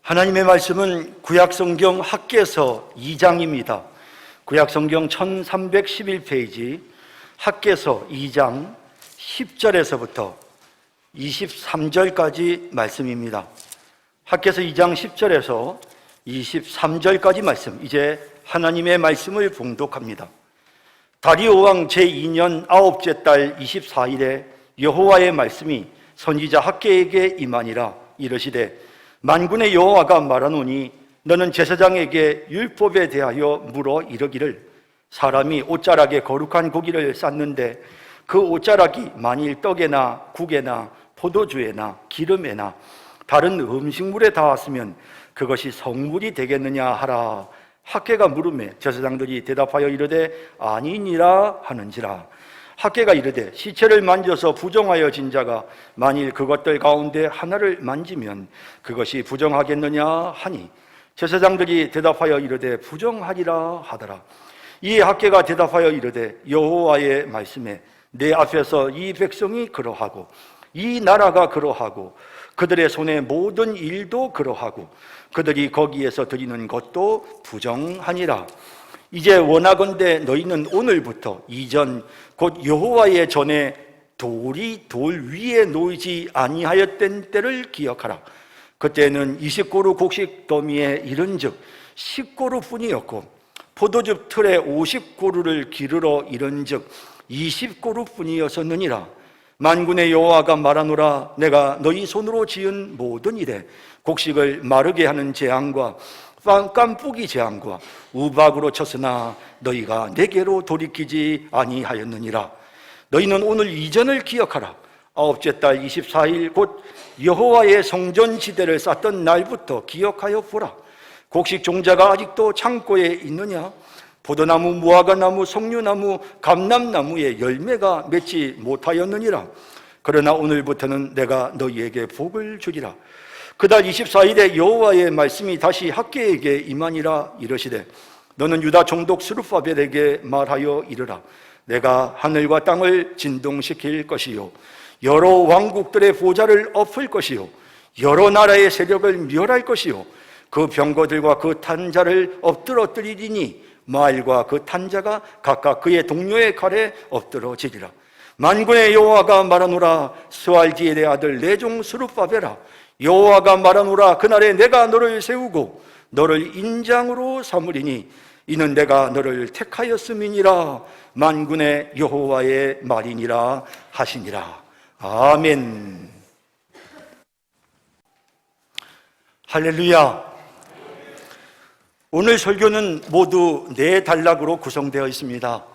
하나님의 말씀은 구약성경 학개서 2장입니다. 구약성경 1311페이지 학개서 2장 10절에서부터 23절까지 말씀입니다. 학개서 2장 10절에서 23절까지 말씀, 이제 하나님의 말씀을 봉독합니다. 다리오 왕 제2년 9째 달 24일에 여호와의 말씀이 선지자 학개에게 임하니라. 이르시되 만군의 여호와가 말하노니 너는 제사장에게 율법에 대하여 물어 이르기를 사람이 옷자락에 거룩한 고기를 쌓는데 그 옷자락이 만일 떡에나 국에나 포도주에나 기름에나 다른 음식물에 닿았으면 그것이 성물이 되겠느냐 하라. 학개가 물음에 제사장들이 대답하여 이르되 아니니라 하는지라. 학개가 이르되 시체를 만져서 부정하여 진 자가 만일 그것들 가운데 하나를 만지면 그것이 부정하겠느냐 하니 제사장들이 대답하여 이르되 부정하리라 하더라. 이에 학개가 대답하여 이르되 여호와의 말씀에 내 앞에서 이 백성이 그러하고 이 나라가 그러하고 그들의 손의 모든 일도 그러하고 그들이 거기에서 드리는 것도 부정하니라. 이제 원하건대 너희는 오늘부터 이전 곧 여호와의 전에 돌이 돌 위에 놓이지 아니하였던 때를 기억하라. 그때는 20고루 곡식 더미에 이른즉 10고루뿐이었고 포도즙 틀에 50고루를 기르러 이른즉 20고루뿐이었느니라. 만군의 여호와가 말하노라. 내가 너희 손으로 지은 모든 일에 곡식을 마르게 하는 재앙과 깐뿌기 재앙과 우박으로 쳤으나 너희가 내게로 돌이키지 아니하였느니라. 너희는 오늘 이전을 기억하라. 9째 달 24일 곧 여호와의 성전 지대를 쌓던 날부터 기억하여 보라. 곡식 종자가 아직도 창고에 있느냐? 포도나무, 무화과나무, 석류나무, 감람나무에 열매가 맺지 못하였느니라. 그러나 오늘부터는 내가 너희에게 복을 주리라. 그달 24일에 여호와의 말씀이 다시 학개에게 임하니라. 이르시되 너는 유다 총독 스룹바벨에게 말하여 이르라. 내가 하늘과 땅을 진동시킬 것이요 여러 왕국들의 보좌를 엎을 것이요 여러 나라의 세력을 멸할 것이요 그 병거들과 그 탄자를 엎드러뜨리리니 마일과 그 탄자가 각각 그의 동료의 칼에 엎드러지리라. 만군의 여호와가 말하노라. 스알디엘의 아들 내 종 스룹바벨아, 여호와가 말하노라. 그날에 내가 너를 세우고 너를 인장으로 삼으리니 이는 내가 너를 택하였음이니라. 만군의 여호와의 말이니라 하시니라. 아멘. 할렐루야. 오늘 설교는 모두 4단락으로 구성되어 있습니다.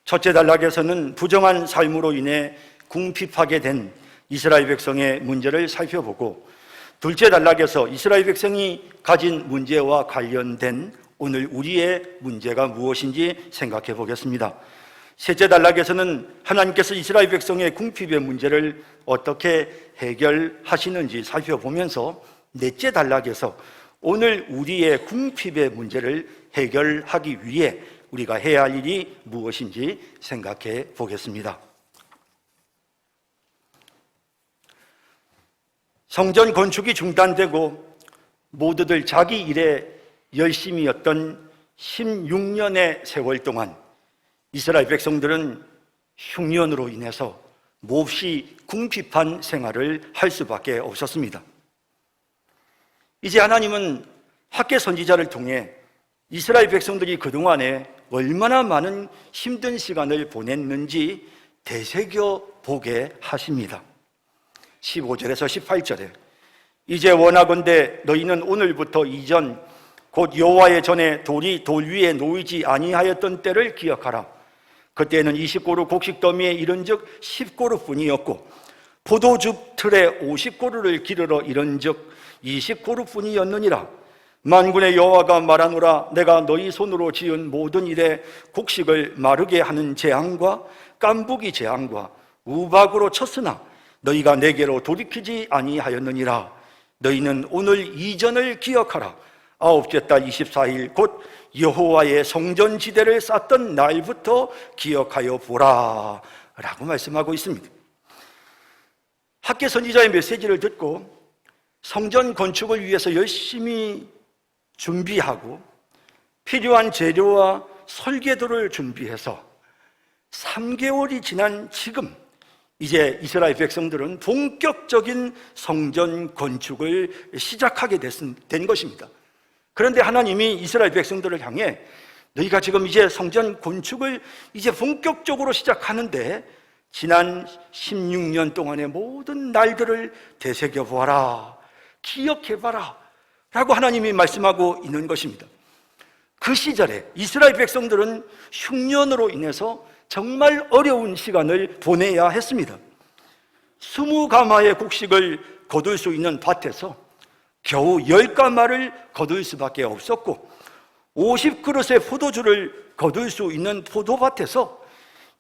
첫째 단락에서는 부정한 삶으로 인해 궁핍하게 된 이스라엘 백성의 문제를 살펴보고, 둘째 단락에서 이스라엘 백성이 가진 문제와 관련된 오늘 우리의 문제가 무엇인지 생각해 보겠습니다. 셋째 단락에서는 하나님께서 이스라엘 백성의 궁핍의 문제를 어떻게 해결하시는지 살펴보면서, 넷째 단락에서 오늘 우리의 궁핍의 문제를 해결하기 위해 우리가 해야 할 일이 무엇인지 생각해 보겠습니다. 성전 건축이 중단되고 모두들 자기 일에 열심이었던 16년의 세월 동안 이스라엘 백성들은 흉년으로 인해서 몹시 궁핍한 생활을 할 수밖에 없었습니다. 이제 하나님은 학개 선지자를 통해 이스라엘 백성들이 그동안에 얼마나 많은 힘든 시간을 보냈는지 되새겨 보게 하십니다. 15절에서 18절에 이제 원하건대 너희는 오늘부터 이전 곧 여호와의 전에 돌이 돌 위에 놓이지 아니하였던 때를 기억하라. 그때는 20고루 곡식 더미에 이른즉 10고루뿐이었고 포도즙 틀에 50고루를 기르러 이른즉 20고루뿐이었느니라. 만군의 여호와가 말하노라. 내가 너희 손으로 지은 모든 일에 곡식을 마르게 하는 재앙과 깐부기 재앙과 우박으로 쳤으나 너희가 내게로 돌이키지 아니하였느니라. 너희는 오늘 이전을 기억하라. 9째 달 24일 곧 여호와의 성전 지대를 쌓던 날부터 기억하여 보라 라고 말씀하고 있습니다. 학개 선지자의 메시지를 듣고 성전 건축을 위해서 열심히 준비하고 필요한 재료와 설계도를 준비해서 3개월이 지난 지금 이제 이스라엘 백성들은 본격적인 성전 건축을 시작하게 된 것입니다. 그런데 하나님이 이스라엘 백성들을 향해 너희가 지금 이제 성전 건축을 이제 본격적으로 시작하는데 지난 16년 동안의 모든 날들을 되새겨 보아라, 기억해 봐라 라고 하나님이 말씀하고 있는 것입니다. 그 시절에 이스라엘 백성들은 흉년으로 인해서 정말 어려운 시간을 보내야 했습니다. 20가마의 곡식을 거둘 수 있는 밭에서 겨우 10가마를 거둘 수밖에 없었고 50그릇의 포도주를 거둘 수 있는 포도밭에서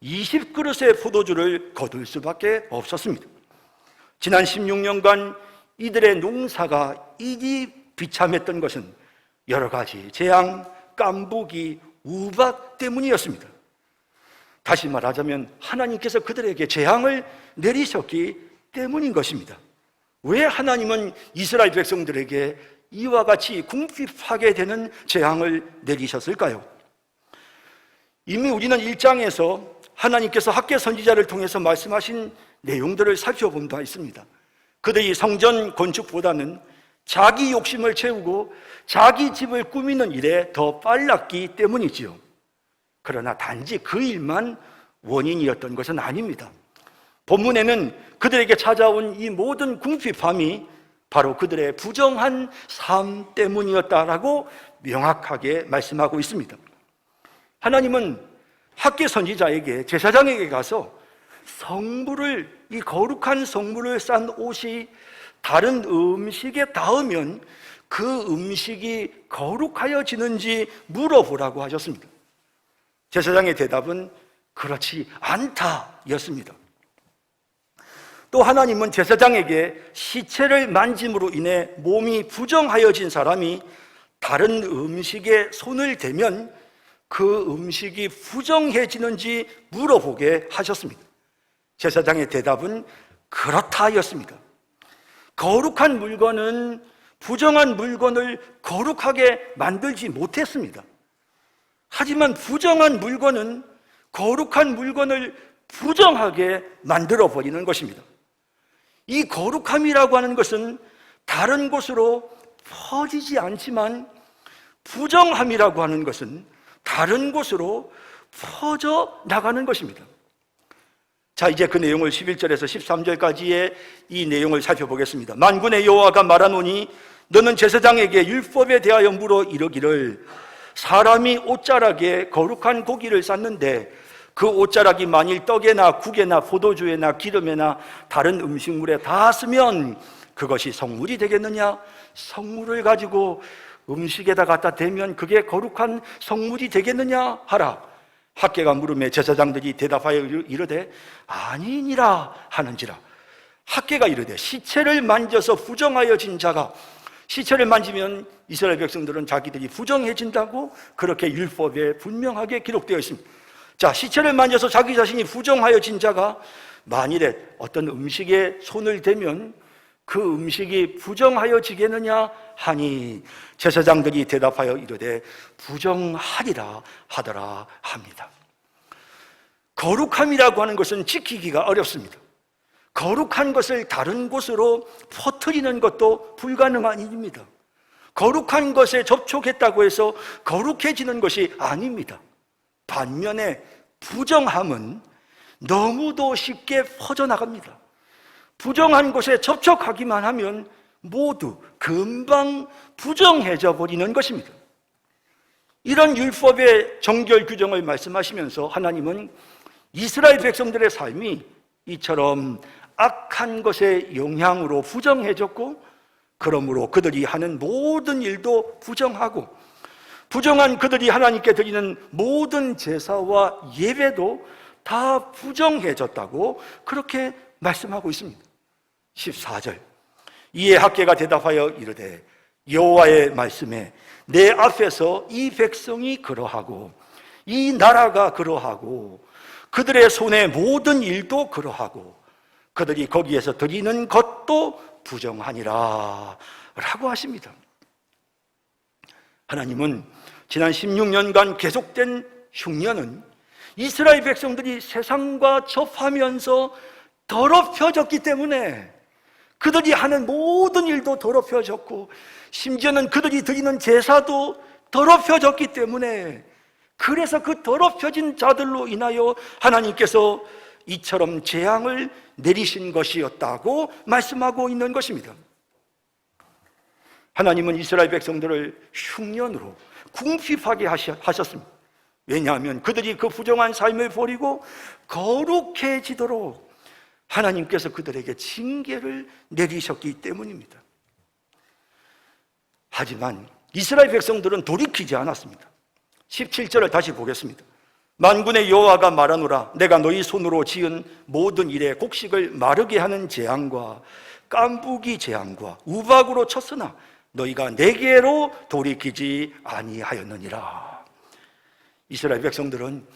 20그릇의 포도주를 거둘 수밖에 없었습니다. 지난 16년간 이들의 농사가 이리 비참했던 것은 여러 가지 재앙, 깐부기, 우박 때문이었습니다. 다시 말하자면 하나님께서 그들에게 재앙을 내리셨기 때문인 것입니다. 왜 하나님은 이스라엘 백성들에게 이와 같이 궁핍하게 되는 재앙을 내리셨을까요? 이미 우리는 1장에서 하나님께서 학개 선지자를 통해서 말씀하신 내용들을 살펴본 바 있습니다. 그들이 성전 건축보다는 자기 욕심을 채우고 자기 집을 꾸미는 일에 더 빨랐기 때문이지요. 그러나 단지 그 일만 원인이었던 것은 아닙니다. 본문에는 그들에게 찾아온 이 모든 궁핍함이 바로 그들의 부정한 삶 때문이었다라고 명확하게 말씀하고 있습니다. 하나님은 학개 선지자에게, 제사장에게 가서 이 거룩한 성물을 싼 옷이 다른 음식에 닿으면 그 음식이 거룩하여지는지 물어보라고 하셨습니다. 제사장의 대답은 그렇지 않다였습니다. 또 하나님은 제사장에게 시체를 만짐으로 인해 몸이 부정하여진 사람이 다른 음식에 손을 대면 그 음식이 부정해지는지 물어보게 하셨습니다. 제사장의 대답은 그렇다였습니다. 거룩한 물건은 부정한 물건을 거룩하게 만들지 못했습니다. 하지만 부정한 물건은 거룩한 물건을 부정하게 만들어버리는 것입니다. 이 거룩함이라고 하는 것은 다른 곳으로 퍼지지 않지만 부정함이라고 하는 것은 다른 곳으로 퍼져 나가는 것입니다. 자, 이제 그 내용을 11절에서 13절까지의 이 내용을 살펴보겠습니다. 만군의 여호와가 말하노니 너는 제사장에게 율법에 대하여 물어 이르기를 사람이 옷자락에 거룩한 고기를 쌌는데 그 옷자락이 만일 떡에나 국에나 포도주에나 기름에나 다른 음식물에 닿았으면 그것이 성물이 되겠느냐? 성물을 가지고 음식에다 갖다 대면 그게 거룩한 성물이 되겠느냐 하라. 학개가 물음에 제사장들이 대답하여 이르되 아니니라 하는지라. 학개가 이르되 시체를 만져서 부정하여진 자가, 시체를 만지면 이스라엘 백성들은 자기들이 부정해진다고 그렇게 율법에 분명하게 기록되어 있습니다. 자, 시체를 만져서 자기 자신이 부정하여진 자가 만일에 어떤 음식에 손을 대면 그 음식이 부정하여지겠느냐 하니 제사장들이 대답하여 이르되 부정하리라 하더라 합니다. 거룩함이라고 하는 것은 지키기가 어렵습니다. 거룩한 것을 다른 곳으로 퍼뜨리는 것도 불가능한 일입니다. 거룩한 것에 접촉했다고 해서 거룩해지는 것이 아닙니다. 반면에 부정함은 너무도 쉽게 퍼져나갑니다. 부정한 것에 접촉하기만 하면 모두 금방 부정해져 버리는 것입니다. 이런 율법의 정결 규정을 말씀하시면서 하나님은 이스라엘 백성들의 삶이 이처럼 악한 것의 영향으로 부정해졌고 그러므로 그들이 하는 모든 일도 부정하고 부정한 그들이 하나님께 드리는 모든 제사와 예배도 다 부정해졌다고 그렇게 말씀하고 있습니다. 14절 이에 학개가 대답하여 이르되 여호와의 말씀에 내 앞에서 이 백성이 그러하고 이 나라가 그러하고 그들의 손의 모든 일도 그러하고 그들이 거기에서 드리는 것도 부정하니라 라고 하십니다. 하나님은 지난 16년간 계속된 흉년은 이스라엘 백성들이 세상과 접하면서 더럽혀졌기 때문에 그들이 하는 모든 일도 더럽혀졌고 심지어는 그들이 드리는 제사도 더럽혀졌기 때문에 그래서 그 더럽혀진 자들로 인하여 하나님께서 이처럼 재앙을 내리신 것이었다고 말씀하고 있는 것입니다. 하나님은 이스라엘 백성들을 흉년으로 궁핍하게 하셨습니다. 왜냐하면 그들이 그 부정한 삶을 버리고 거룩해지도록 하나님께서 그들에게 징계를 내리셨기 때문입니다. 하지만 이스라엘 백성들은 돌이키지 않았습니다. 17절을 다시 보겠습니다. 만군의 여호와가 말하노라 내가 너희 손으로 지은 모든 일에 곡식을 마르게 하는 재앙과 깐부기 재앙과 우박으로 쳤으나 너희가 내게로 돌이키지 아니하였느니라. 이스라엘 백성들은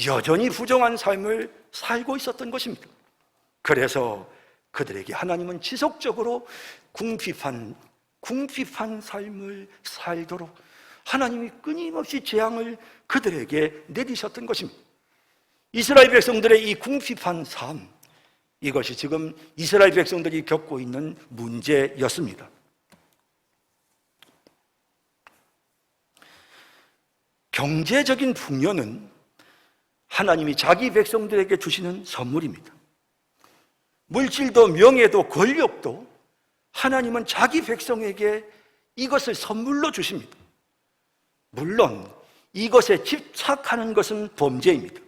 여전히 부정한 삶을 살고 있었던 것입니다. 그래서 그들에게 하나님은 지속적으로 궁핍한 삶을 살도록 하나님이 끊임없이 재앙을 그들에게 내리셨던 것입니다. 이스라엘 백성들의 이 궁핍한 삶, 이것이 지금 이스라엘 백성들이 겪고 있는 문제였습니다. 경제적인 풍요는 하나님이 자기 백성들에게 주시는 선물입니다. 물질도 명예도 권력도 하나님은 자기 백성에게 이것을 선물로 주십니다. 물론 이것에 집착하는 것은 범죄입니다.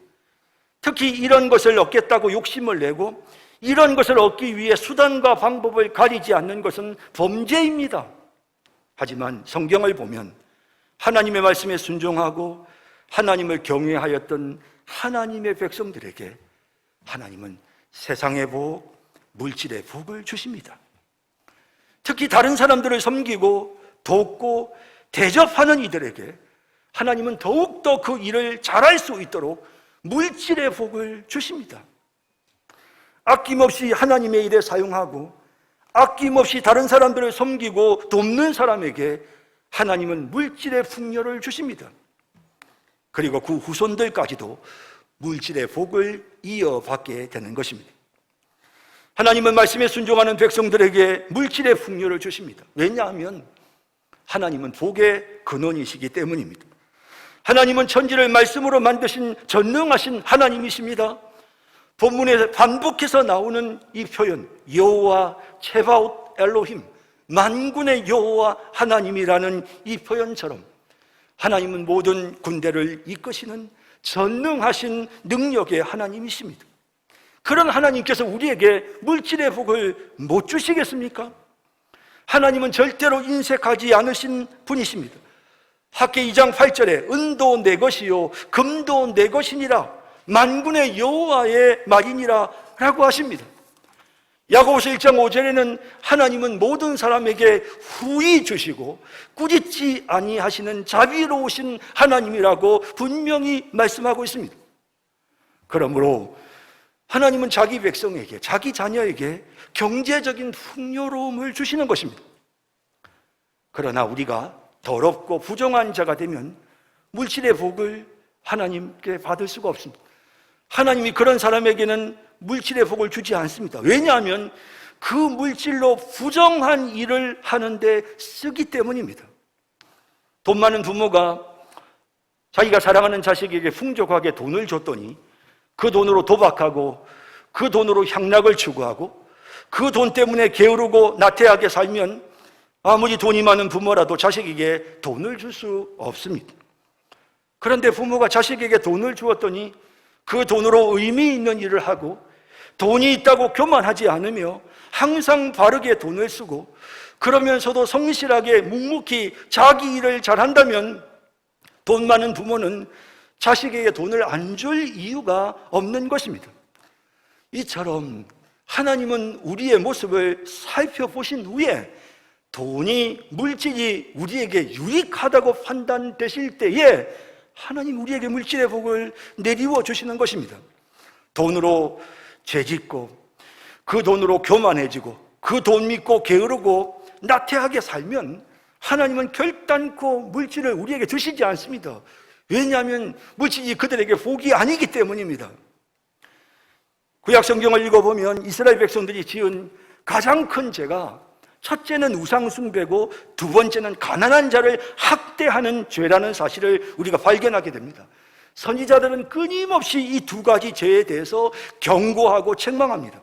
특히 이런 것을 얻겠다고 욕심을 내고 이런 것을 얻기 위해 수단과 방법을 가리지 않는 것은 범죄입니다. 하지만 성경을 보면 하나님의 말씀에 순종하고 하나님을 경외하였던 하나님의 백성들에게 하나님은 세상의 복, 물질의 복을 주십니다. 특히 다른 사람들을 섬기고 돕고 대접하는 이들에게 하나님은 더욱더 그 일을 잘할 수 있도록 물질의 복을 주십니다. 아낌없이 하나님의 일에 사용하고 아낌없이 다른 사람들을 섬기고 돕는 사람에게 하나님은 물질의 풍요를 주십니다. 그리고 그 후손들까지도 물질의 복을 이어받게 되는 것입니다. 하나님은 말씀에 순종하는 백성들에게 물질의 풍요를 주십니다. 왜냐하면 하나님은 복의 근원이시기 때문입니다. 하나님은 천지를 말씀으로 만드신 전능하신 하나님이십니다. 본문에 반복해서 나오는 이 표현 여호와 체바옷 엘로힘, 만군의 여호와 하나님이라는 이 표현처럼 하나님은 모든 군대를 이끄시는 전능하신 능력의 하나님이십니다. 그런 하나님께서 우리에게 물질의 복을 못 주시겠습니까? 하나님은 절대로 인색하지 않으신 분이십니다. 학개 2장 8절에 은도 내 것이요 금도 내 것이니라 만군의 여호와의 말이니라 라고 하십니다. 야고보서 1장 5절에는 하나님은 모든 사람에게 후히 주시고 꾸짖지 아니하시는 자비로우신 하나님이라고 분명히 말씀하고 있습니다. 그러므로 하나님은 자기 백성에게, 자기 자녀에게 경제적인 풍요로움을 주시는 것입니다. 그러나 우리가 더럽고 부정한 자가 되면 물질의 복을 하나님께 받을 수가 없습니다. 하나님이 그런 사람에게는 물질의 복을 주지 않습니다. 왜냐하면 그 물질로 부정한 일을 하는데 쓰기 때문입니다. 돈 많은 부모가 자기가 사랑하는 자식에게 풍족하게 돈을 줬더니 그 돈으로 도박하고 그 돈으로 향락을 추구하고 그 돈 때문에 게으르고 나태하게 살면 아무리 돈이 많은 부모라도 자식에게 돈을 줄 수 없습니다. 그런데 부모가 자식에게 돈을 주었더니 그 돈으로 의미 있는 일을 하고 돈이 있다고 교만하지 않으며 항상 바르게 돈을 쓰고 그러면서도 성실하게 묵묵히 자기 일을 잘한다면 돈 많은 부모는 자식에게 돈을 안 줄 이유가 없는 것입니다. 이처럼 하나님은 우리의 모습을 살펴보신 후에 돈이, 물질이 우리에게 유익하다고 판단되실 때에 하나님 우리에게 물질의 복을 내리워 주시는 것입니다. 돈으로 죄짓고 그 돈으로 교만해지고 그 돈 믿고 게으르고 나태하게 살면 하나님은 결단코 물질을 우리에게 주시지 않습니다. 왜냐하면 물질이 그들에게 복이 아니기 때문입니다. 구약 성경을 읽어보면 이스라엘 백성들이 지은 가장 큰 죄가 첫째는 우상 숭배고 두 번째는 가난한 자를 학대하는 죄라는 사실을 우리가 발견하게 됩니다. 선지자들은 끊임없이 이 두 가지 죄에 대해서 경고하고 책망합니다.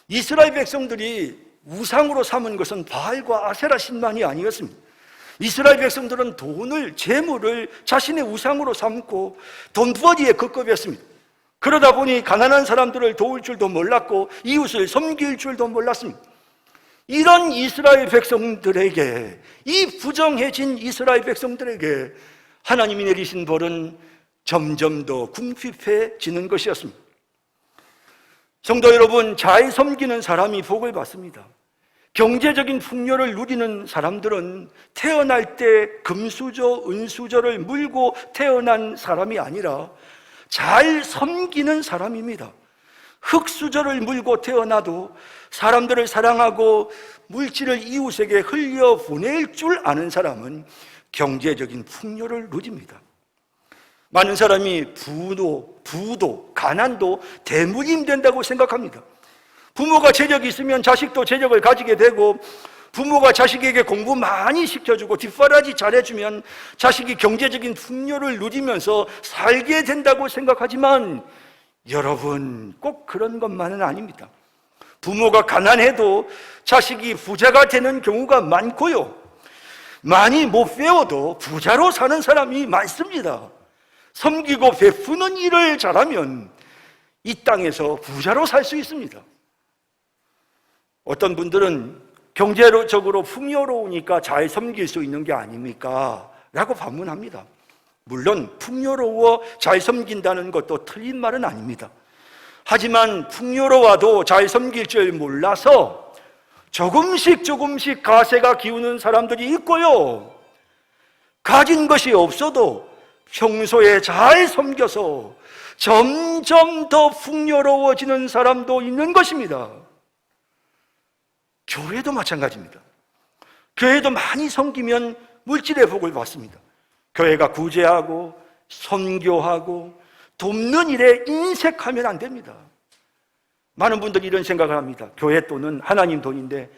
이스라엘 백성들이 우상으로 삼은 것은 바알과 아세라 신만이 아니었습니다. 이스라엘 백성들은 돈을, 재물을 자신의 우상으로 삼고 돈벌이에 급급했습니다. 그러다 보니 가난한 사람들을 도울 줄도 몰랐고 이웃을 섬길 줄도 몰랐습니다. 이런 이스라엘 백성들에게, 이 부정해진 이스라엘 백성들에게 하나님이 내리신 벌은 점점 더 궁핍해지는 것이었습니다. 성도 여러분, 잘 섬기는 사람이 복을 받습니다. 경제적인 풍요를 누리는 사람들은 태어날 때 금수저, 은수저를 물고 태어난 사람이 아니라 잘 섬기는 사람입니다. 흙수저를 물고 태어나도 사람들을 사랑하고 물질을 이웃에게 흘려보낼 줄 아는 사람은 경제적인 풍요를 누립니다. 많은 사람이 부도, 가난도 대물림된다고 생각합니다. 부모가 재력이 있으면 자식도 재력을 가지게 되고, 부모가 자식에게 공부 많이 시켜주고 뒷바라지 잘해주면 자식이 경제적인 풍요를 누리면서 살게 된다고 생각하지만 여러분, 꼭 그런 것만은 아닙니다. 부모가 가난해도 자식이 부자가 되는 경우가 많고요, 많이 못 배워도 부자로 사는 사람이 많습니다. 섬기고 베푸는 일을 잘하면 이 땅에서 부자로 살 수 있습니다. 어떤 분들은 경제적으로 풍요로우니까 잘 섬길 수 있는 게 아닙니까? 라고 반문합니다. 물론 풍요로워 잘 섬긴다는 것도 틀린 말은 아닙니다. 하지만 풍요로워도 잘 섬길 줄 몰라서 조금씩 가세가 기우는 사람들이 있고요, 가진 것이 없어도 평소에 잘 섬겨서 점점 더 풍요로워지는 사람도 있는 것입니다. 교회도 마찬가지입니다. 교회도 많이 섬기면 물질의 복을 받습니다. 교회가 구제하고 선교하고 돕는 일에 인색하면 안 됩니다. 많은 분들이 이런 생각을 합니다. 교회 돈은 하나님 돈인데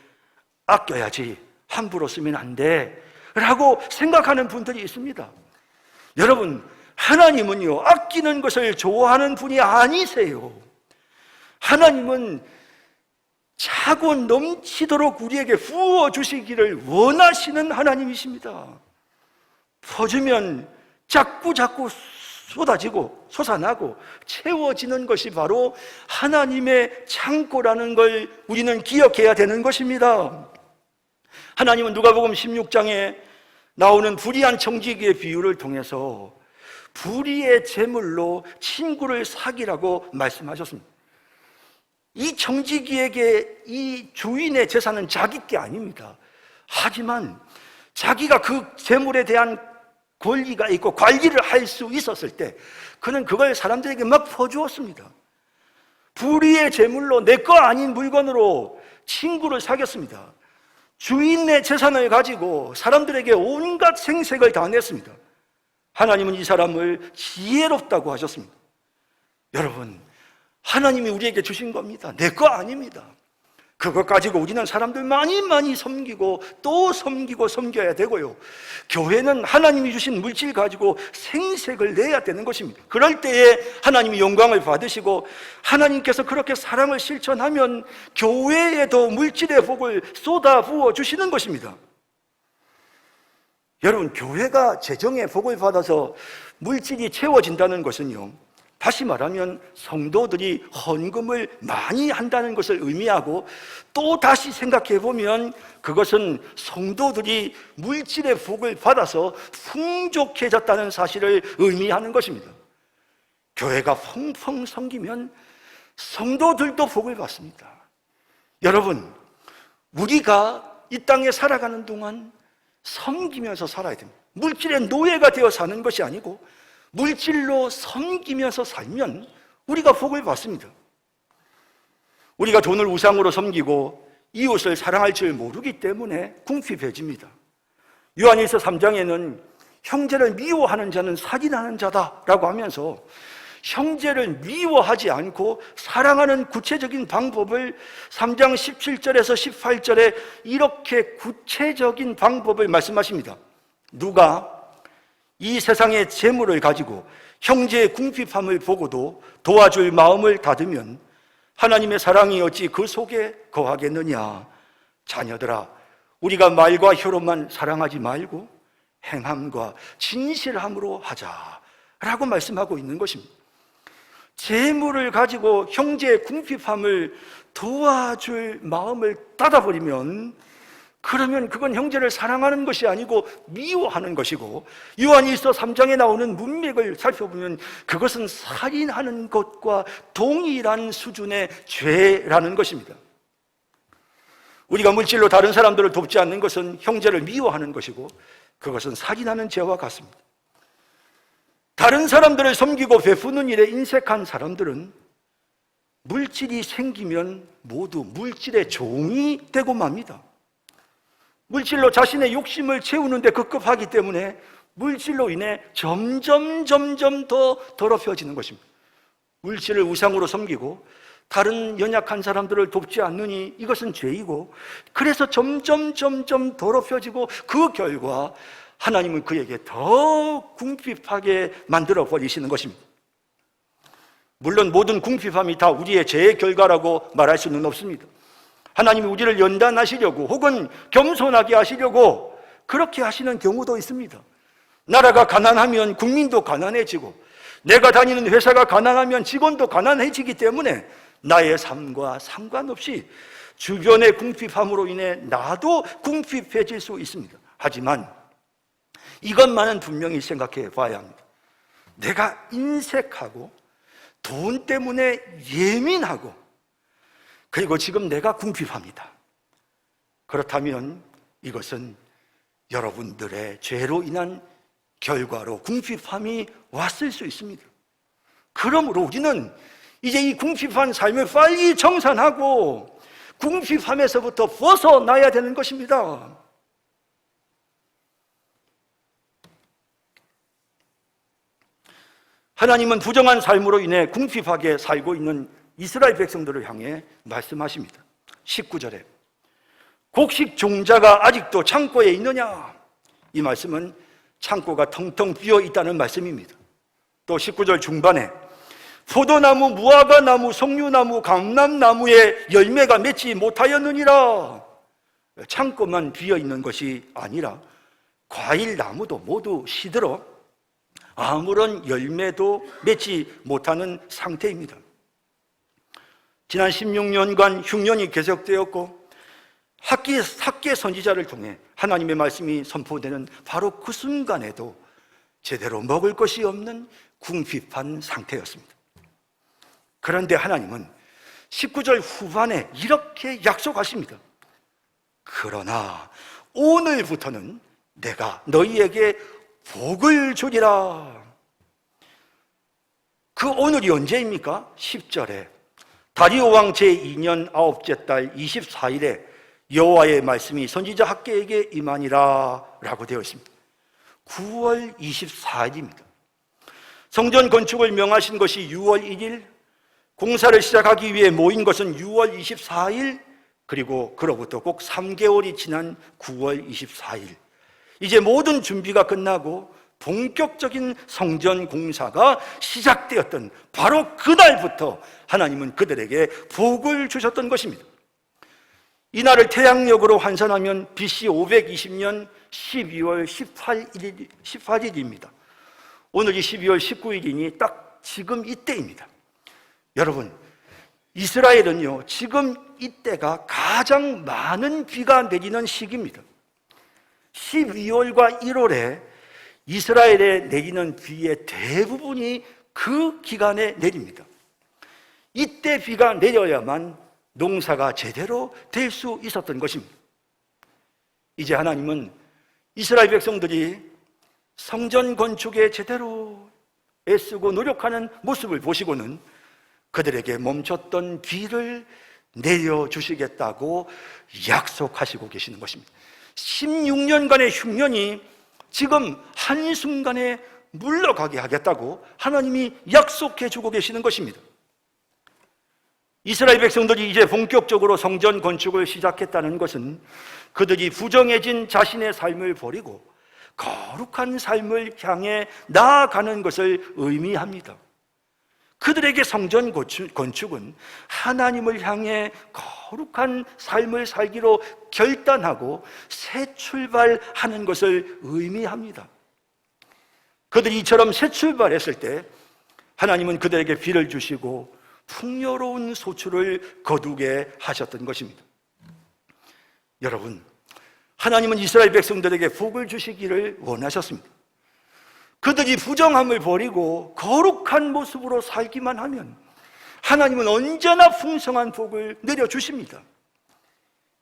아껴야지, 함부로 쓰면 안 돼 라고 생각하는 분들이 있습니다. 여러분, 하나님은요, 아끼는 것을 좋아하는 분이 아니세요. 하나님은 차고 넘치도록 우리에게 부어주시기를 원하시는 하나님이십니다. 퍼주면 자꾸 쏟아지고 솟아나고 채워지는 것이 바로 하나님의 창고라는 걸 우리는 기억해야 되는 것입니다. 하나님은 누가복음 16장에 나오는 불의한 청지기의 비유를 통해서 불의의 재물로 친구를 사귀라고 말씀하셨습니다. 이 청지기에게 이 주인의 재산은 자기 게 아닙니다. 하지만 자기가 그 재물에 대한 권리가 있고 관리를 할 수 있었을 때 그는 그걸 사람들에게 막 퍼주었습니다. 불의의 재물로 내 거 아닌 물건으로 친구를 사귀었습니다. 주인의 재산을 가지고 사람들에게 온갖 생색을 다 냈습니다. 하나님은 이 사람을 지혜롭다고 하셨습니다. 여러분, 하나님이 우리에게 주신 겁니다. 내 거 아닙니다. 그것 가지고 우리는 사람들 많이 섬기고 또 섬겨야 되고요, 교회는 하나님이 주신 물질 가지고 생색을 내야 되는 것입니다. 그럴 때에 하나님이 영광을 받으시고 하나님께서 그렇게 사랑을 실천하면 교회에도 물질의 복을 쏟아부어 주시는 것입니다. 여러분, 교회가 재정의 복을 받아서 물질이 채워진다는 것은요, 다시 말하면 성도들이 헌금을 많이 한다는 것을 의미하고, 또 다시 생각해 보면 그것은 성도들이 물질의 복을 받아서 풍족해졌다는 사실을 의미하는 것입니다. 교회가 펑펑 섬기면 성도들도 복을 받습니다. 여러분, 우리가 이 땅에 살아가는 동안 섬기면서 살아야 됩니다. 물질의 노예가 되어 사는 것이 아니고 물질로 섬기면서 살면 우리가 복을 받습니다. 우리가 돈을 우상으로 섬기고 이웃을 사랑할 줄 모르기 때문에 궁핍해집니다. 요한일서 3장에는 형제를 미워하는 자는 살인하는 자다라고 하면서 형제를 미워하지 않고 사랑하는 구체적인 방법을 3장 17절에서 18절에 이렇게 구체적인 방법을 말씀하십니다. 누가 이 세상의 재물을 가지고 형제의 궁핍함을 보고도 도와줄 마음을 닫으면 하나님의 사랑이 어찌 그 속에 거하겠느냐. 자녀들아, 우리가 말과 혀로만 사랑하지 말고 행함과 진실함으로 하자라고 말씀하고 있는 것입니다. 재물을 가지고 형제의 궁핍함을 도와줄 마음을 닫아버리면 그러면 그건 형제를 사랑하는 것이 아니고 미워하는 것이고, 요한일서 3장에 나오는 문맥을 살펴보면 그것은 살인하는 것과 동일한 수준의 죄라는 것입니다. 우리가 물질로 다른 사람들을 돕지 않는 것은 형제를 미워하는 것이고 그것은 살인하는 죄와 같습니다. 다른 사람들을 섬기고 베푸는 일에 인색한 사람들은 물질이 생기면 모두 물질의 종이 되고 맙니다. 물질로 자신의 욕심을 채우는데 급급하기 때문에 물질로 인해 점점 더 더럽혀지는 것입니다. 물질을 우상으로 섬기고 다른 연약한 사람들을 돕지 않느니 이것은 죄이고, 그래서 점점 더럽혀지고 그 결과 하나님은 그에게 더 궁핍하게 만들어 버리시는 것입니다. 물론 모든 궁핍함이 다 우리의 죄의 결과라고 말할 수는 없습니다. 하나님이 우리를 연단하시려고 혹은 겸손하게 하시려고 그렇게 하시는 경우도 있습니다. 나라가 가난하면 국민도 가난해지고, 내가 다니는 회사가 가난하면 직원도 가난해지기 때문에 나의 삶과 상관없이 주변의 궁핍함으로 인해 나도 궁핍해질 수 있습니다. 하지만 이것만은 분명히 생각해 봐야 합니다. 내가 인색하고 돈 때문에 예민하고 그리고 지금 내가 궁핍합니다. 그렇다면 이것은 여러분들의 죄로 인한 결과로 궁핍함이 왔을 수 있습니다. 그러므로 우리는 이제 이 궁핍한 삶을 빨리 정산하고 궁핍함에서부터 벗어나야 되는 것입니다. 하나님은 부정한 삶으로 인해 궁핍하게 살고 있는 이스라엘 백성들을 향해 말씀하십니다. 19절에 곡식 종자가 아직도 창고에 있느냐? 이 말씀은 창고가 텅텅 비어 있다는 말씀입니다. 또 19절 중반에 포도나무, 무화과나무, 석류나무, 감람나무에 열매가 맺지 못하였느니라. 창고만 비어 있는 것이 아니라 과일나무도 모두 시들어 아무런 열매도 맺지 못하는 상태입니다. 지난 16년간 흉년이 계속되었고 학계 선지자를 통해 하나님의 말씀이 선포되는 바로 그 순간에도 제대로 먹을 것이 없는 궁핍한 상태였습니다. 그런데 하나님은 19절 후반에 이렇게 약속하십니다. 그러나 오늘부터는 내가 너희에게 복을 주리라. 그 오늘이 언제입니까? 10절에 다리오 왕 제2년 9째 달 24일에 여호와의 말씀이 선지자 학개에게 임하니라 라고 되어 있습니다. 9월 24일입니다. 성전 건축을 명하신 것이 6월 1일, 공사를 시작하기 위해 모인 것은 6월 24일, 그리고 그로부터 꼭 3개월이 지난 9월 24일. 이제 모든 준비가 끝나고 본격적인 성전 공사가 시작되었던 바로 그날부터 하나님은 그들에게 복을 주셨던 것입니다. 이날을 태양력으로 환산하면 BC 520년 12월 18일입니다. 오늘이 12월 19일이니 딱 지금 이때입니다. 여러분, 이스라엘은요, 지금 이때가 가장 많은 비가 내리는 시기입니다. 12월과 1월에 이스라엘에 내리는 비의 대부분이 그 기간에 내립니다. 이때 비가 내려야만 농사가 제대로 될 수 있었던 것입니다. 이제 하나님은 이스라엘 백성들이 성전 건축에 제대로 애쓰고 노력하는 모습을 보시고는 그들에게 멈췄던 비를 내려주시겠다고 약속하시고 계시는 것입니다. 16년간의 흉년이 지금 한순간에 물러가게 하겠다고 하나님이 약속해 주고 계시는 것입니다. 이스라엘 백성들이 이제 본격적으로 성전 건축을 시작했다는 것은 그들이 부정해진 자신의 삶을 버리고 거룩한 삶을 향해 나아가는 것을 의미합니다. 그들에게 성전 건축은 하나님을 향해 거룩한 삶을 살기로 결단하고 새 출발하는 것을 의미합니다. 그들이 이처럼 새 출발했을 때 하나님은 그들에게 비를 주시고 풍요로운 소출을 거두게 하셨던 것입니다. 여러분, 하나님은 이스라엘 백성들에게 복을 주시기를 원하셨습니다. 그들이 부정함을 버리고 거룩한 모습으로 살기만 하면 하나님은 언제나 풍성한 복을 내려주십니다.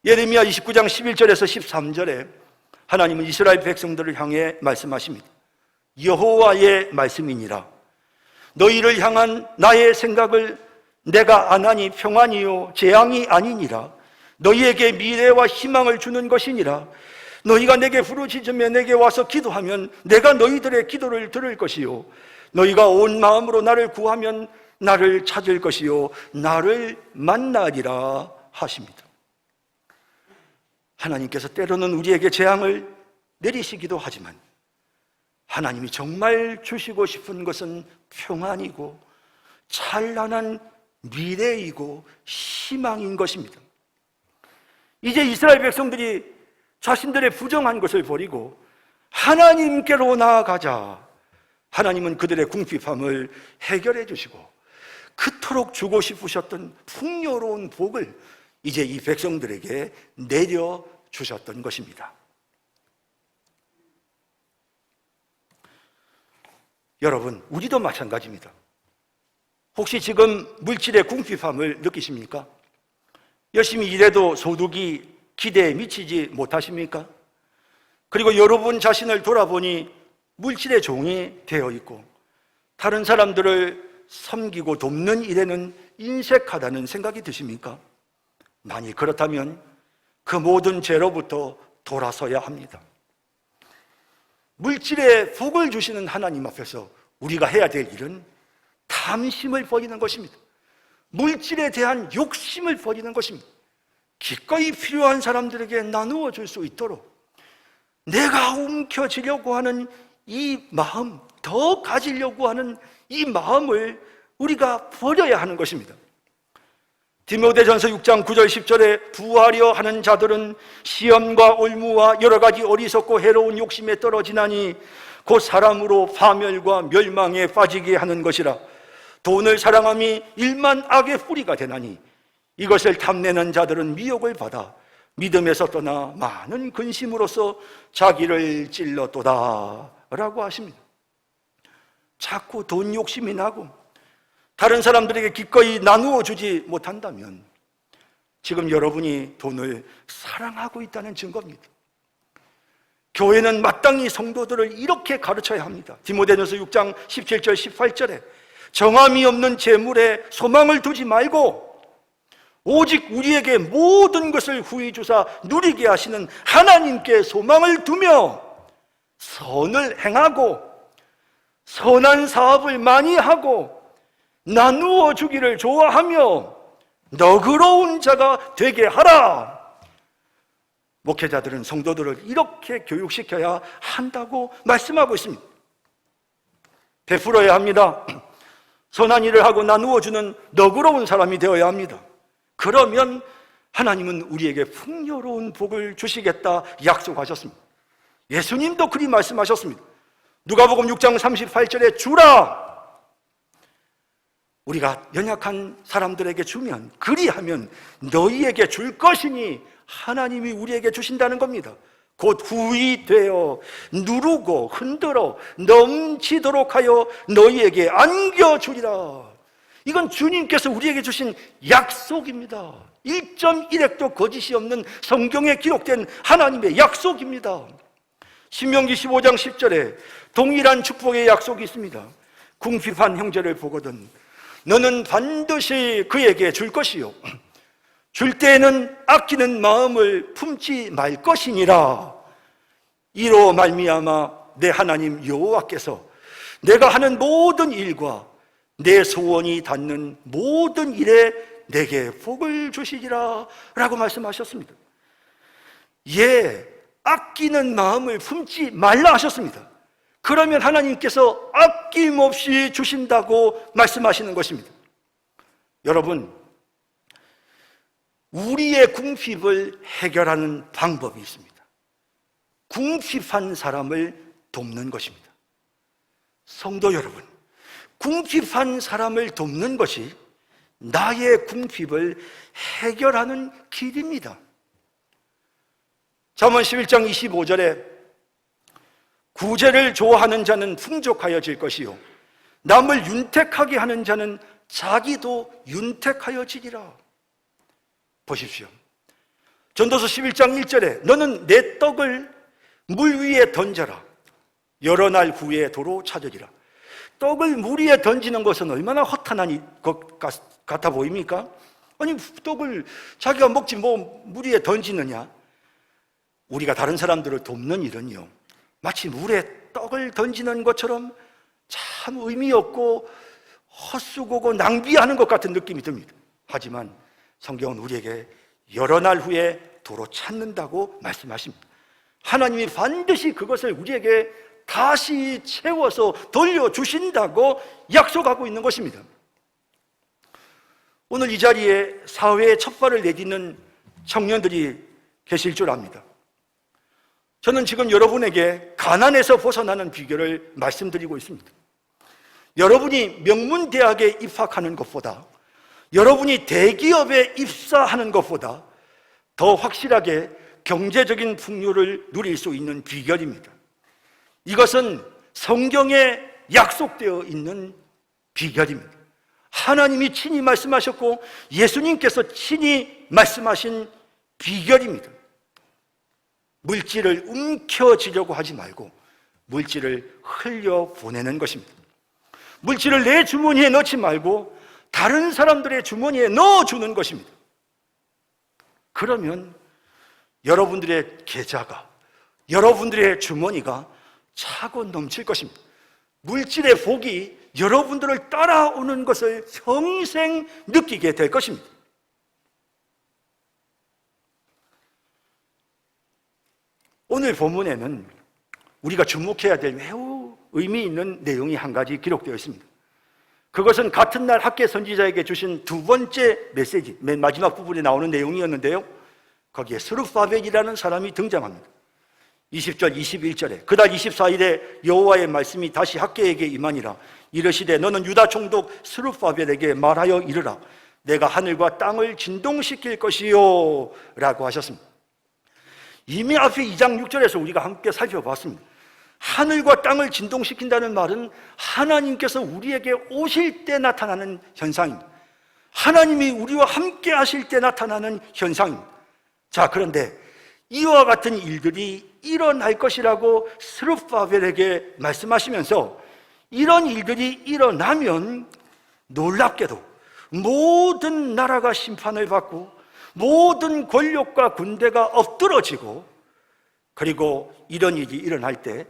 예레미야 29장 11절에서 13절에 하나님은 이스라엘 백성들을 향해 말씀하십니다. 여호와의 말씀이니라. 너희를 향한 나의 생각을 내가 안하니 평안이요 재앙이 아니니라. 너희에게 미래와 희망을 주는 것이니라. 너희가 내게 부르짖으며 내게 와서 기도하면 내가 너희들의 기도를 들을 것이요 너희가 온 마음으로 나를 구하면 나를 찾을 것이요 나를 만나리라 하십니다. 하나님께서 때로는 우리에게 재앙을 내리시기도 하지만 하나님이 정말 주시고 싶은 것은 평안이고 찬란한 미래이고 희망인 것입니다. 이제 이스라엘 백성들이 자신들의 부정한 것을 버리고 하나님께로 나아가자. 하나님은 그들의 궁핍함을 해결해 주시고 그토록 주고 싶으셨던 풍요로운 복을 이제 이 백성들에게 내려주셨던 것입니다. 여러분, 우리도 마찬가지입니다. 혹시 지금 물질의 궁핍함을 느끼십니까? 열심히 일해도 소득이 기대에 미치지 못하십니까? 그리고 여러분 자신을 돌아보니 물질의 종이 되어 있고 다른 사람들을 섬기고 돕는 일에는 인색하다는 생각이 드십니까? 만일 그렇다면 그 모든 죄로부터 돌아서야 합니다. 물질의 복을 주시는 하나님 앞에서 우리가 해야 될 일은 탐심을 버리는 것입니다. 물질에 대한 욕심을 버리는 것입니다. 기꺼이 필요한 사람들에게 나누어 줄 수 있도록 내가 움켜쥐려고 하는 이 마음, 더 가지려고 하는 이 마음을 우리가 버려야 하는 것입니다. 디모데전서 6장 9절 10절에 부하려 하는 자들은 시험과 올무와 여러 가지 어리석고 해로운 욕심에 떨어지나니 곧 사람으로 파멸과 멸망에 빠지게 하는 것이라. 돈을 사랑함이 일만 악의 뿌리가 되나니 이것을 탐내는 자들은 미혹을 받아 믿음에서 떠나 많은 근심으로써 자기를 찔렀도다 라고 하십니다. 자꾸 돈 욕심이 나고 다른 사람들에게 기꺼이 나누어 주지 못한다면 지금 여러분이 돈을 사랑하고 있다는 증거입니다. 교회는 마땅히 성도들을 이렇게 가르쳐야 합니다. 디모데전서 6장 17절 18절에 정함이 없는 재물에 소망을 두지 말고 오직 우리에게 모든 것을 후히 주사 누리게 하시는 하나님께 소망을 두며 선을 행하고 선한 사업을 많이 하고 나누어 주기를 좋아하며 너그러운 자가 되게 하라. 목회자들은 성도들을 이렇게 교육시켜야 한다고 말씀하고 있습니다. 베풀어야 합니다. 선한 일을 하고 나누어 주는 너그러운 사람이 되어야 합니다. 그러면 하나님은 우리에게 풍요로운 복을 주시겠다 약속하셨습니다. 예수님도 그리 말씀하셨습니다. 누가복음 6장 38절에 주라. 우리가 연약한 사람들에게 주면 그리하면 너희에게 줄 것이니 하나님이 우리에게 주신다는 겁니다. 곧 후히 되어 누르고 흔들어 넘치도록 하여 너희에게 안겨주리라. 이건 주님께서 우리에게 주신 약속입니다. 1.1핵도 거짓이 없는 성경에 기록된 하나님의 약속입니다. 신명기 15장 10절에 동일한 축복의 약속이 있습니다. 궁핍한 형제를 보거든 너는 반드시 그에게 줄 것이요 줄 때에는 아끼는 마음을 품지 말 것이니라. 이로 말미암아 내 하나님 여호와께서 내가 하는 모든 일과 내 소원이 닿는 모든 일에 내게 복을 주시리라 라고 말씀하셨습니다. 예, 아끼는 마음을 품지 말라 하셨습니다. 그러면 하나님께서 아낌없이 주신다고 말씀하시는 것입니다. 여러분, 우리의 궁핍을 해결하는 방법이 있습니다. 궁핍한 사람을 돕는 것입니다. 성도 여러분, 궁핍한 사람을 돕는 것이 나의 궁핍을 해결하는 길입니다. 잠언 11장 25절에 구제를 좋아하는 자는 풍족하여질 것이요 남을 윤택하게 하는 자는 자기도 윤택하여지리라. 보십시오. 전도서 11장 1절에 너는 내 떡을 물 위에 던져라. 여러 날 후에 도로 찾으리라. 떡을 물 위에 던지는 것은 얼마나 허탄한 것 같아 보입니까? 아니, 떡을 자기가 먹지 뭐 물 위에 던지느냐? 우리가 다른 사람들을 돕는 일은요, 마치 물에 떡을 던지는 것처럼 참 의미 없고 헛수고고 낭비하는 것 같은 느낌이 듭니다. 하지만 성경은 우리에게 여러 날 후에 도로 찾는다고 말씀하십니다. 하나님이 반드시 그것을 우리에게 다시 채워서 돌려주신다고 약속하고 있는 것입니다. 오늘 이 자리에 사회의 첫발을 내딛는 청년들이 계실 줄 압니다. 저는 지금 여러분에게 가난에서 벗어나는 비결을 말씀드리고 있습니다. 여러분이 명문대학에 입학하는 것보다, 여러분이 대기업에 입사하는 것보다 더 확실하게 경제적인 풍요를 누릴 수 있는 비결입니다. 이것은 성경에 약속되어 있는 비결입니다. 하나님이 친히 말씀하셨고 예수님께서 친히 말씀하신 비결입니다. 물질을 움켜쥐려고 하지 말고 물질을 흘려보내는 것입니다. 물질을 내 주머니에 넣지 말고 다른 사람들의 주머니에 넣어주는 것입니다. 그러면 여러분들의 계좌가, 여러분들의 주머니가 차고 넘칠 것입니다. 물질의 복이 여러분들을 따라오는 것을 평생 느끼게 될 것입니다. 오늘 본문에는 우리가 주목해야 될 매우 의미 있는 내용이 한 가지 기록되어 있습니다. 그것은 같은 날 학계 선지자에게 주신 두 번째 메시지, 맨 마지막 부분에 나오는 내용이었는데요, 거기에 스룹바벨이라는 사람이 등장합니다. 20절 21절에 그달 24일에 여호와의 말씀이 다시 학계에게 임하니라. 이르시되 너는 유다 총독 스룹바벨에게 말하여 이르라. 내가 하늘과 땅을 진동시킬 것이요 라고 하셨습니다. 이미 앞에 2장 6절에서 우리가 함께 살펴봤습니다. 하늘과 땅을 진동시킨다는 말은 하나님께서 우리에게 오실 때 나타나는 현상입니다. 하나님이 우리와 함께 하실 때 나타나는 현상입니다. 자, 그런데 이와 같은 일들이 일어날 것이라고 스룹바벨에게 말씀하시면서 이런 일들이 일어나면 놀랍게도 모든 나라가 심판을 받고 모든 권력과 군대가 엎드러지고, 그리고 이런 일이 일어날 때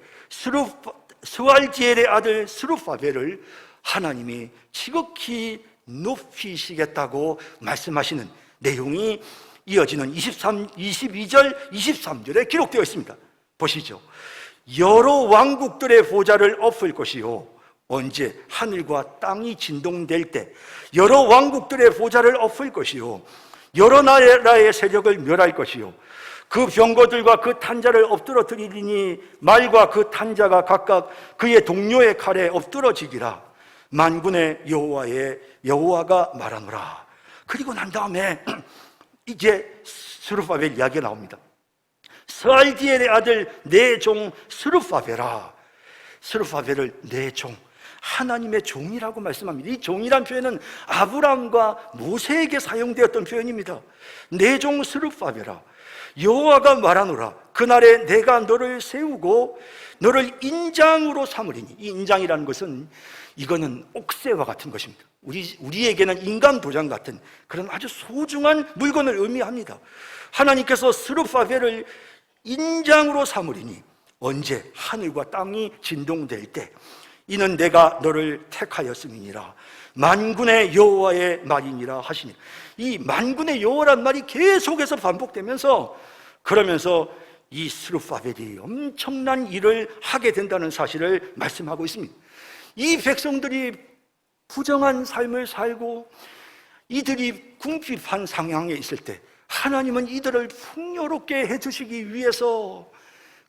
스왈디엘의 아들 스룹바벨을 하나님이 지극히 높이시겠다고 말씀하시는 내용이 이어지는 22절, 23절에 기록되어 있습니다. 보시죠. 여러 왕국들의 보좌를 엎을 것이요. 언제? 하늘과 땅이 진동될 때 여러 왕국들의 보좌를 엎을 것이요. 여러 나라의 세력을 멸할 것이요. 그 병거들과 그 탄자를 엎드러뜨리리니 말과 그 탄자가 각각 그의 동료의 칼에 엎드러지리라. 만군의 여호와가 말하노라. 그리고 난 다음에 이제 스룹바벨 이야기가 나옵니다. 스알디엘의 아들 내 종 스룹바벨아. 스룹바벨을 내 종, 하나님의 종이라고 말씀합니다. 이 종이란 표현은 아브라함과 모세에게 사용되었던 표현입니다. 내 종 스룹바벨아, 여호와가 말하노라. 그날에 내가 너를 세우고 너를 인장으로 삼으리니. 이 인장이라는 것은 이거는 옥새와 같은 것입니다. 우리에게는 인간 도장 같은 그런 아주 소중한 물건을 의미합니다. 하나님께서 스룹바벨을 인장으로 삼으리니. 언제? 하늘과 땅이 진동될 때. 이는 내가 너를 택하였음이니라. 만군의 여호와의 말이니라 하시니. 이 만군의 여호와란 말이 계속해서 반복되면서, 그러면서 이 스룹바벨이 엄청난 일을 하게 된다는 사실을 말씀하고 있습니다. 이 백성들이 부정한 삶을 살고 이들이 궁핍한 상황에 있을 때 하나님은 이들을 풍요롭게 해주시기 위해서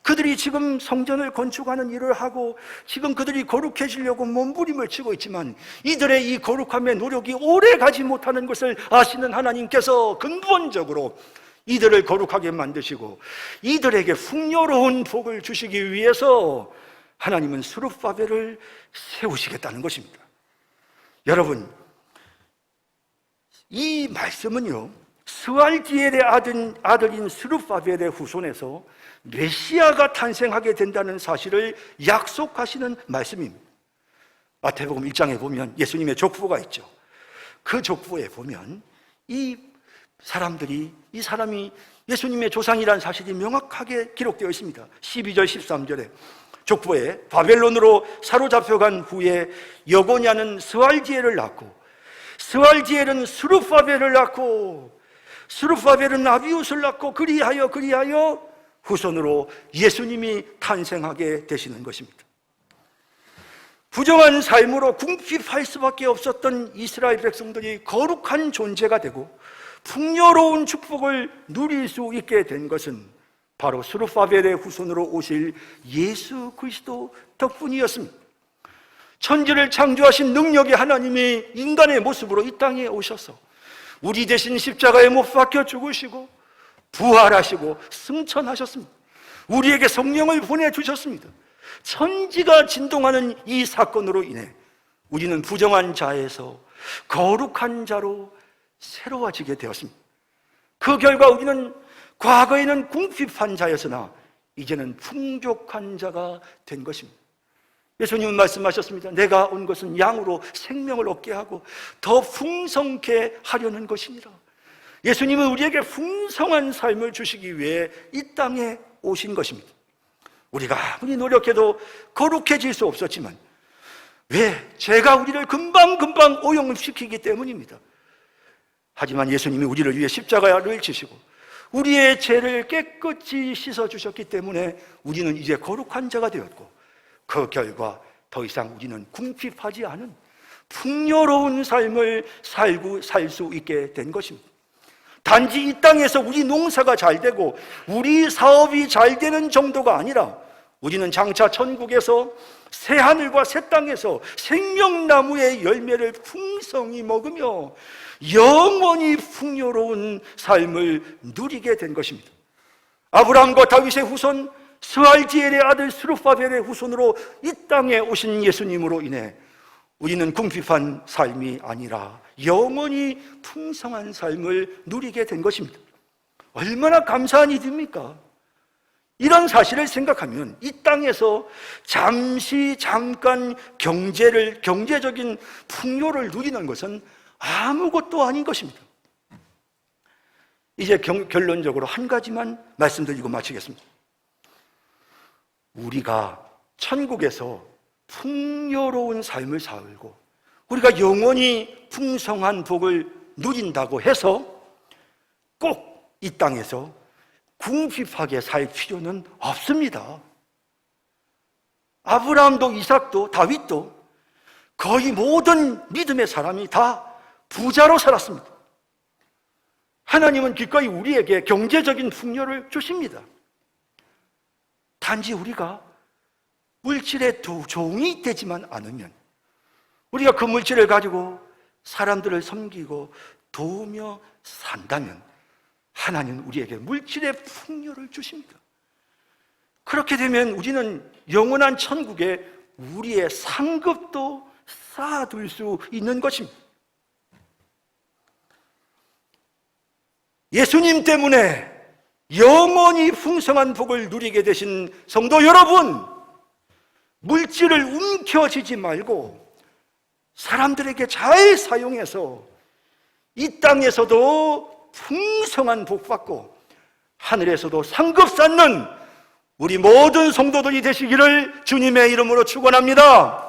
그들이 지금 성전을 건축하는 일을 하고 지금 그들이 거룩해지려고 몸부림을 치고 있지만 이들의 이 거룩함의 노력이 오래 가지 못하는 것을 아시는 하나님께서 근본적으로 이들을 거룩하게 만드시고 이들에게 풍요로운 복을 주시기 위해서 하나님은 스룹바벨을 세우시겠다는 것입니다. 여러분, 이 말씀은요, 스알디엘의 아들인 스룹바벨의 후손에서 메시아가 탄생하게 된다는 사실을 약속하시는 말씀입니다. 마태복음 1장에 보면 예수님의 족보가 있죠. 그 족보에 보면 이 사람이 예수님의 조상이라는 사실이 명확하게 기록되어 있습니다. 12절 13절에 족보에 바벨론으로 사로잡혀간 후에 여고냐는 스알디엘을 낳고 스알디엘은 스룹바벨을 낳고 스룹바벨은 아비웃을 낳고 그리하여 후손으로 예수님이 탄생하게 되시는 것입니다. 부정한 삶으로 궁핍할 수밖에 없었던 이스라엘 백성들이 거룩한 존재가 되고 풍요로운 축복을 누릴 수 있게 된 것은 바로 스룹바벨의 후손으로 오실 예수 그리스도 덕분이었습니다. 천지를 창조하신 능력의 하나님이 인간의 모습으로 이 땅에 오셔서 우리 대신 십자가에 못 박혀 죽으시고 부활하시고 승천하셨습니다. 우리에게 성령을 보내주셨습니다. 천지가 진동하는 이 사건으로 인해 우리는 부정한 자에서 거룩한 자로 새로워지게 되었습니다. 그 결과 우리는 과거에는 궁핍한 자였으나 이제는 풍족한 자가 된 것입니다. 예수님은 말씀하셨습니다. 내가 온 것은 양으로 생명을 얻게 하고 더 풍성케 하려는 것이니라. 예수님은 우리에게 풍성한 삶을 주시기 위해 이 땅에 오신 것입니다. 우리가 아무리 노력해도 거룩해질 수 없었지만 왜? 죄가 우리를 금방 오염시키기 때문입니다. 하지만 예수님이 우리를 위해 십자가를 지시고 우리의 죄를 깨끗이 씻어주셨기 때문에 우리는 이제 거룩한 자가 되었고 그 결과 더 이상 우리는 궁핍하지 않은 풍요로운 삶을 살 수 있게 된 것입니다. 단지 이 땅에서 우리 농사가 잘 되고 우리 사업이 잘 되는 정도가 아니라 우리는 장차 천국에서 새 하늘과 새 땅에서 생명나무의 열매를 풍성히 먹으며 영원히 풍요로운 삶을 누리게 된 것입니다. 아브라함과 다윗의 후손 스알디엘의 아들 스룹바벨의 후손으로 이 땅에 오신 예수님으로 인해 우리는 궁핍한 삶이 아니라 영원히 풍성한 삶을 누리게 된 것입니다. 얼마나 감사한 일입니까? 이런 사실을 생각하면 이 땅에서 잠깐 경제적인 풍요를 누리는 것은 아무것도 아닌 것입니다. 이제 결론적으로 한 가지만 말씀드리고 마치겠습니다. 우리가 천국에서 풍요로운 삶을 살고 우리가 영원히 풍성한 복을 누린다고 해서 꼭 이 땅에서 궁핍하게 살 필요는 없습니다. 아브라함도 이삭도 다윗도 거의 모든 믿음의 사람이 다 부자로 살았습니다. 하나님은 기꺼이 우리에게 경제적인 풍요를 주십니다. 단지 우리가 물질의 종이 되지만 않으면, 우리가 그 물질을 가지고 사람들을 섬기고 도우며 산다면 하나님은 우리에게 물질의 풍요를 주십니다. 그렇게 되면 우리는 영원한 천국에 우리의 상급도 쌓아둘 수 있는 것입니다. 예수님 때문에 영원히 풍성한 복을 누리게 되신 성도 여러분, 물질을 움켜쥐지 말고 사람들에게 잘 사용해서 이 땅에서도 풍성한 복 받고 하늘에서도 상급 쌓는 우리 모든 성도들이 되시기를 주님의 이름으로 축원합니다.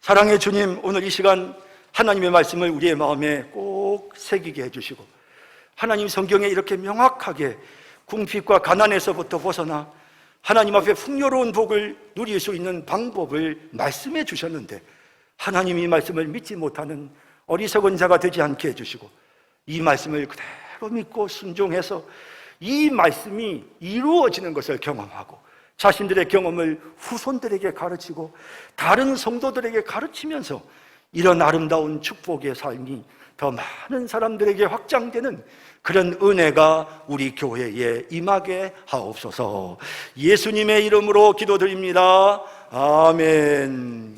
사랑의 주님, 오늘 이 시간 하나님의 말씀을 우리의 마음에 꼭 새기게 해주시고, 하나님 성경에 이렇게 명확하게 궁핍과 가난에서부터 벗어나 하나님 앞에 풍요로운 복을 누릴 수 있는 방법을 말씀해 주셨는데, 하나님이 이 말씀을 믿지 못하는 어리석은 자가 되지 않게 해주시고, 이 말씀을 그대로 믿고 순종해서 이 말씀이 이루어지는 것을 경험하고 자신들의 경험을 후손들에게 가르치고 다른 성도들에게 가르치면서 이런 아름다운 축복의 삶이 더 많은 사람들에게 확장되는 그런 은혜가 우리 교회에 임하게 하옵소서. 예수님의 이름으로 기도드립니다. 아멘.